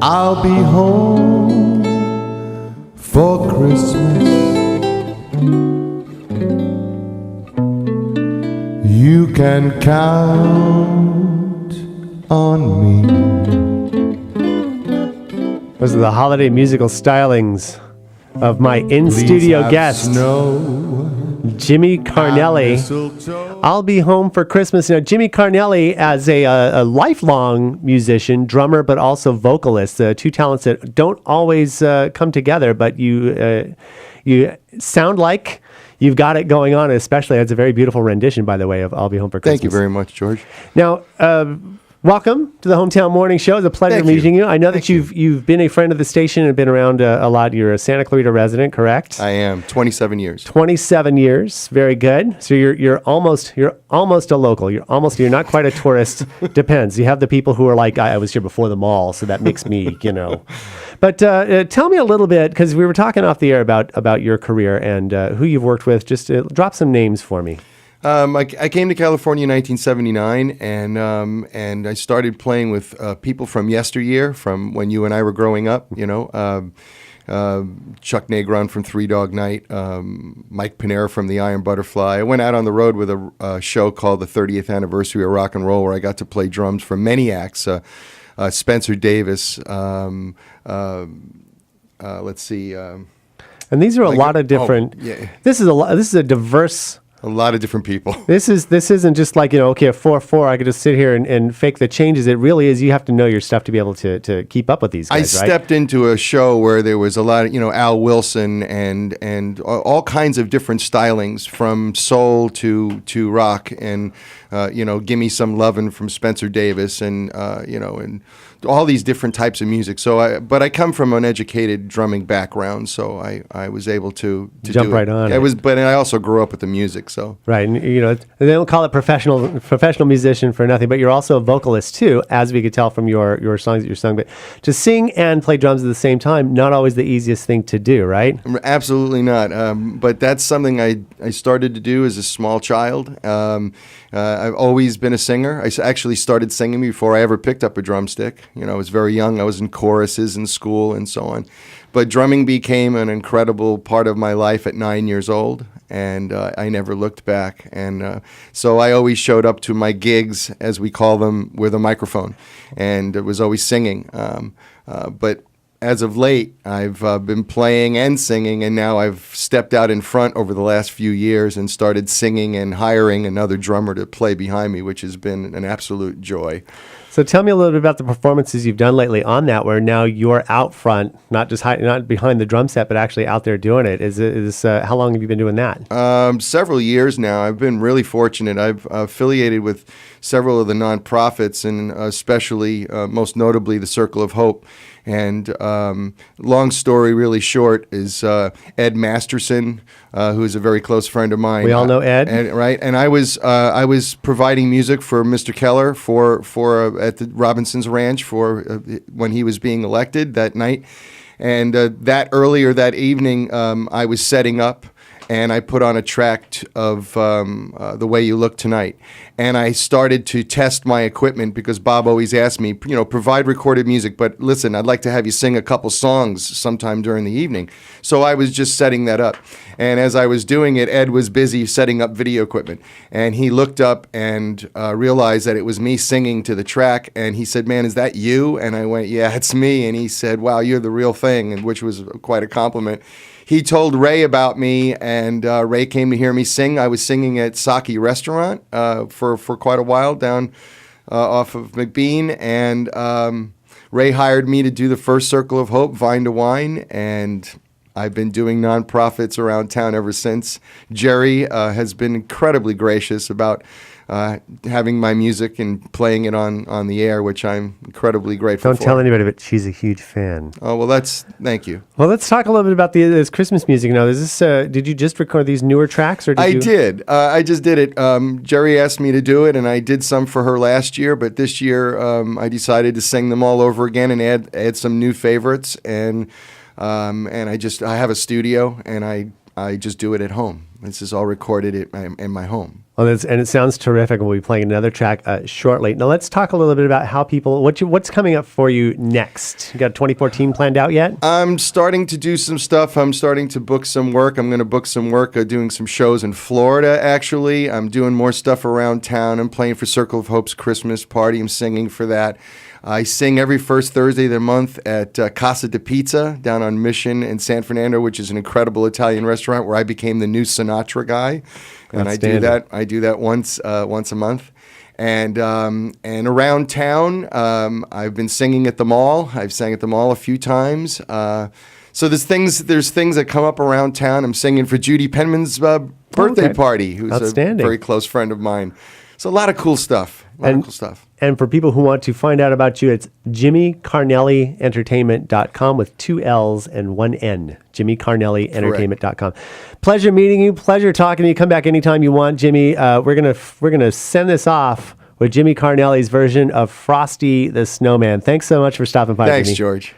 I'll be home for Christmas. You can count on me. Those are the holiday musical stylings of my in-studio guest, Jimmy Carnelli. I'll be home for Christmas. Now, Jimmy Carnelli, as a lifelong musician, drummer, but also vocalist, two talents that don't always come together, but you sound like you've got it going on, especially. It's a very beautiful rendition, by the way, of I'll Be Home for Christmas. Thank you very much, George. Now, welcome to the Hometown Morning Show. It's a pleasure meeting you. I know that you've been a friend of the station and been around a lot. You're a Santa Clarita resident, correct? I am. 27 years. 27 years. Very good. So you're almost a local. You're not quite a tourist. Depends. You have the people who are like, I was here before the mall, so that makes me, But tell me a little bit, because we were talking off the air about your career and who you've worked with. Just drop some names for me. I came to California in 1979, and I started playing with people from yesteryear, from when you and I were growing up. Chuck Negron from Three Dog Night, Mike Panera from the Iron Butterfly. I went out on the road with a show called the 30th Anniversary of Rock and Roll, where I got to play drums for many acts. Spencer Davis. Let's see. And these are a lot of different. Yeah. This is a diverse. A lot of different people. This isn't just like, okay, a 4/4, I could just sit here and fake the changes. It really is, you have to know your stuff to be able to keep up with these guys, I stepped into a show where there was a lot of, Al Wilson and all kinds of different stylings, from soul to rock, and, Gimme Some Lovin' from Spencer Davis, and all these different types of music. But I come from an educated drumming background, so I was able to jump right on it. But I also grew up with the music, so. Right, and they don't call it professional musician for nothing, but you're also a vocalist too, as we could tell from your songs that you sung. But to sing and play drums at the same time, not always the easiest thing to do, right? Absolutely not. But that's something I started to do as a small child. I've always been a singer. I actually started singing before I ever picked up a drumstick. I was very young. I was in choruses in school and so on. But drumming became an incredible part of my life at 9 years old, and I never looked back. And so I always showed up to my gigs, as we call them, with a microphone, and was always singing. But as of late, I've been playing and singing, and now I've stepped out in front over the last few years and started singing and hiring another drummer to play behind me, which has been an absolute joy. So tell me a little bit about the performances you've done lately on that, where now you're out front, not behind the drum set, but actually out there doing it. How long have you been doing that? Several years now. I've been really fortunate. I've affiliated with several of the nonprofits, and especially, most notably, the Circle of Hope. And long story really short is Ed Masterson, who is a very close friend of mine. We all know Ed, right? And I was providing music for Mr. Keller for at the Robinson's Ranch for when he was being elected that night. And that earlier that evening, I was setting up, and I put on a track of The Way You Look Tonight. And I started to test my equipment, because Bob always asked me, provide recorded music, but listen, I'd like to have you sing a couple songs sometime during the evening. So I was just setting that up. And as I was doing it, Ed was busy setting up video equipment. And he looked up and realized that it was me singing to the track. And he said, "Man, is that you?" And I went, "Yeah, it's me." And he said, "Wow, you're the real thing," and which was quite a compliment. He told Ray about me, and Ray came to hear me sing. I was singing at Saki Restaurant for quite a while down off of McBean, and Ray hired me to do the first Circle of Hope, Vine to Wine, and I've been doing nonprofits around town ever since. Jerry has been incredibly gracious about having my music and playing it on the air, which I'm incredibly grateful for. Don't tell anybody, but she's a huge fan. Oh, well, thank you. Well, let's talk a little bit about this Christmas music now. Did you just record these newer tracks? Or did. I just did it. Jerry asked me to do it, and I did some for her last year, but this year I decided to sing them all over again and add some new favorites. And I have a studio, and I just do it at home. This is all recorded in my home. Well, and it sounds terrific. We'll be playing another track shortly. Now, let's talk a little bit about how people, what's coming up for you next? You got 2014 planned out yet? I'm starting to do some stuff. I'm starting to book some work. I'm going to book some work doing some shows in Florida, actually. I'm doing more stuff around town. I'm playing for Circle of Hope's Christmas party. I'm singing for that. I sing every first Thursday of the month at Casa de Pizza down on Mission in San Fernando, which is an incredible Italian restaurant where I became the new Sinatra guy. And I do that once a month. And around town, I've been singing at the mall. I've sang at the mall a few times. So there's things that come up around town. I'm singing for Judy Penman's birthday party, who's a very close friend of mine. So a lot of cool stuff. And for people who want to find out about you, it's jimmycarnellientertainment.com with 2 L's and 1 N. jimmycarnellientertainment.com. Pleasure meeting you. Pleasure talking to you. Come back anytime you want, Jimmy. We're gonna send this off with Jimmy Carnelli's version of Frosty the Snowman. Thanks so much for stopping by, Thanks, Jimmy. George.